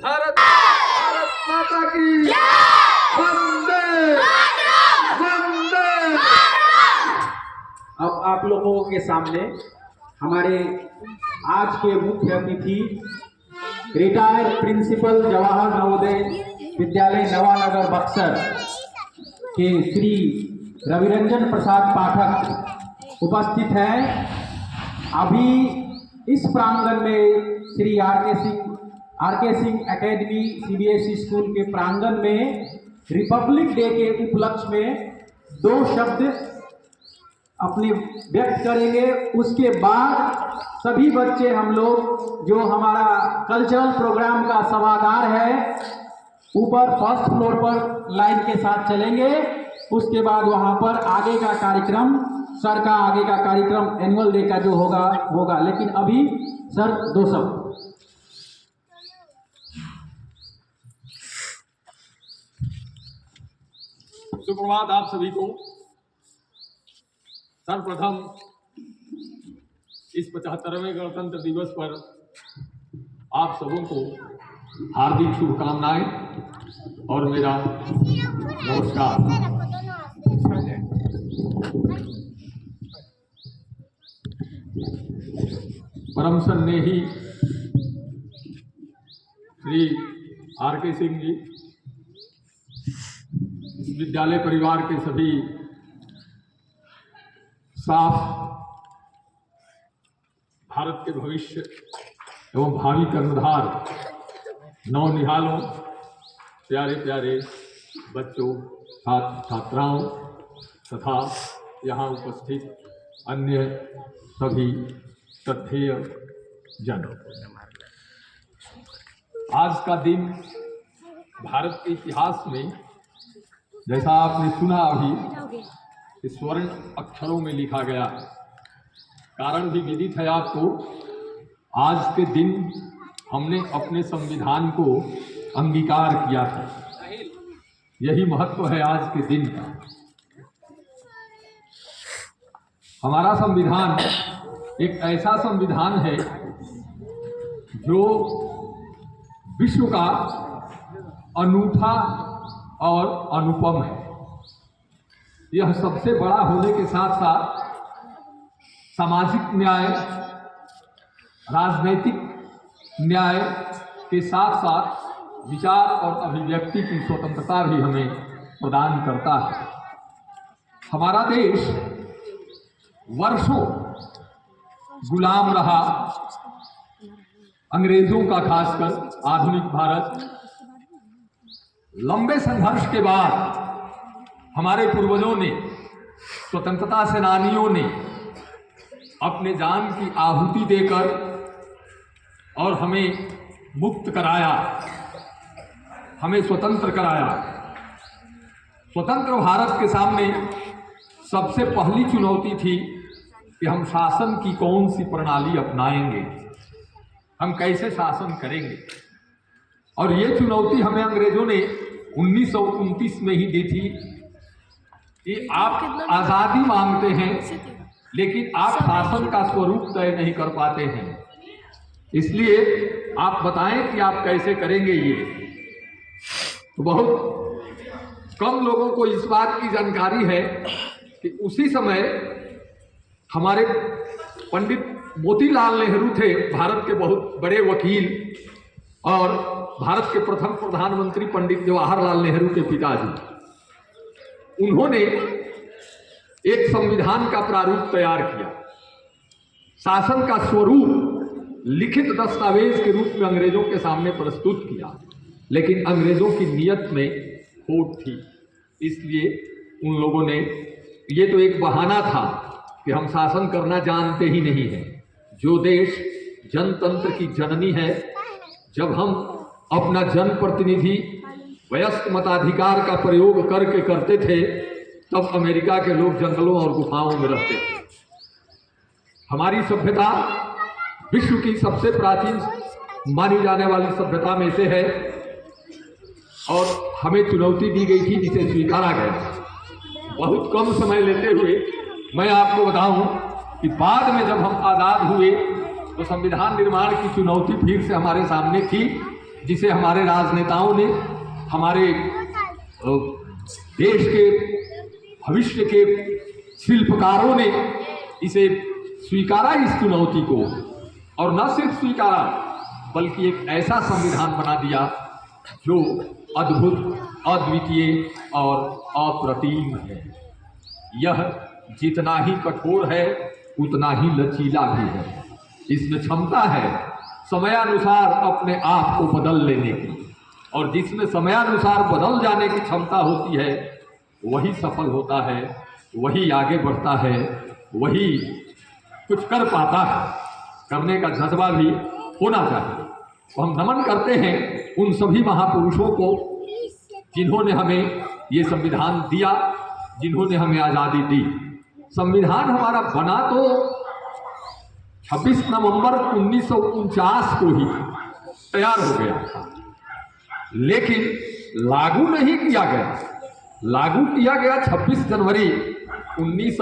भारत माता की वंदे वंदे। अब आप लोगों के सामने हमारे आज के मुख्य अतिथि रिटायर्ड प्रिंसिपल जवाहर नवोदय विद्यालय नवानगर बक्सर के श्री रविरंजन प्रसाद पाठक उपस्थित हैं। अभी इस प्रांगण में श्री आर के सिंह एकेडमी सीबीएसई स्कूल के प्रांगण में रिपब्लिक डे के उपलक्ष्य में 2 शब्द अपने व्यक्त करेंगे। उसके बाद सभी बच्चे हम लोग जो हमारा कल्चरल प्रोग्राम का सभागार है ऊपर फर्स्ट फ्लोर पर लाइन के साथ चलेंगे। उसके बाद वहां पर आगे का कार्यक्रम सर का आगे का कार्यक्रम एनुअल डे का जो होगा। लेकिन अभी सर 2 शब्द। सुप्रभात आप सभी को। सर्वप्रथम इस 75वें गणतंत्र दिवस पर आप सबों को हार्दिक शुभकामनाएं और मेरा नमस्कार। परम स्नेही श्री आर के सिंह जी, विद्यालय परिवार के सभी साफ भारत के भविष्य एवं भावी कर्णधार नवनिहालों, प्यारे प्यारे बच्चों, छात्र छात्राओं तथा यहाँ उपस्थित अन्य सभी श्रद्धेय जन, आज का दिन भारत के इतिहास में जैसा आपने सुना अभी स्वर्ण अक्षरों में लिखा गया। कारण भी विदित है आपको। आज के दिन हमने अपने संविधान को अंगीकार किया था। यही महत्व है आज के दिन का। हमारा संविधान एक ऐसा संविधान है जो विश्व का अनूठा और अनुपम है। यह सबसे बड़ा होने के साथ साथ सामाजिक न्याय, राजनैतिक न्याय के साथ साथ विचार और अभिव्यक्ति की स्वतंत्रता भी हमें प्रदान करता है। हमारा देश वर्षों गुलाम रहा अंग्रेजों का, खासकर आधुनिक भारत। लंबे संघर्ष के बाद हमारे पूर्वजों ने, स्वतंत्रता सेनानियों ने अपने जान की आहुति देकर और हमें मुक्त कराया, हमें स्वतंत्र कराया। स्वतंत्र भारत के सामने सबसे पहली चुनौती थी कि हम शासन की कौन सी प्रणाली अपनाएंगे, हम कैसे शासन करेंगे। और ये चुनौती हमें अंग्रेजों ने 1929 में ही दी थी कि आप आज़ादी मांगते हैं लेकिन आप शासन का स्वरूप तय नहीं कर पाते हैं, इसलिए आप बताएं कि आप कैसे करेंगे। ये तो बहुत कम लोगों को इस बात की जानकारी है कि उसी समय हमारे पंडित मोतीलाल नेहरू थे, भारत के बहुत बड़े वकील और भारत के प्रथम प्रधानमंत्री पंडित जवाहरलाल नेहरू के पिताजी। उन्होंने एक संविधान का प्रारूप तैयार किया, शासन का स्वरूप लिखित दस्तावेज के रूप में अंग्रेजों के सामने प्रस्तुत किया। लेकिन अंग्रेजों की नीयत में खोट थी। इसलिए उन लोगों ने, ये तो एक बहाना था कि हम शासन करना जानते ही नहीं हैं। जो देश जनतंत्र की जननी है, जब हम अपना जनप्रतिनिधि वयस्क मताधिकार का प्रयोग करके करते थे, तब अमेरिका के लोग जंगलों और गुफाओं में रहते थे। हमारी सभ्यता विश्व की सबसे प्राचीन मानी जाने वाली सभ्यता में से है और हमें चुनौती दी गई थी जिसे स्वीकारा गया। बहुत कम समय लेते हुए मैं आपको बताऊं कि बाद में जब हम आज़ाद हुए तो संविधान निर्माण की चुनौती फिर से हमारे सामने थी, जिसे हमारे राजनेताओं ने, हमारे देश के भविष्य के शिल्पकारों ने इसे स्वीकारा, इस चुनौती को। और न सिर्फ स्वीकारा बल्कि एक ऐसा संविधान बना दिया जो अद्भुत, अद्वितीय और अप्रतिम है। यह जितना ही कठोर है उतना ही लचीला भी है। इसमें क्षमता है समयानुसार अपने आप को बदल लेने की, और जिसमें समयानुसार बदल जाने की क्षमता होती है वही सफल होता है, वही आगे बढ़ता है, वही कुछ कर पाता है। करने का जज्बा भी होना चाहिए। तो हम नमन करते हैं उन सभी महापुरुषों को जिन्होंने हमें ये संविधान दिया, जिन्होंने हमें आज़ादी दी। संविधान हमारा बना तो 26 नवंबर 1949 को ही तैयार हो गया था, लेकिन लागू नहीं किया गया। लागू किया गया 26 जनवरी 19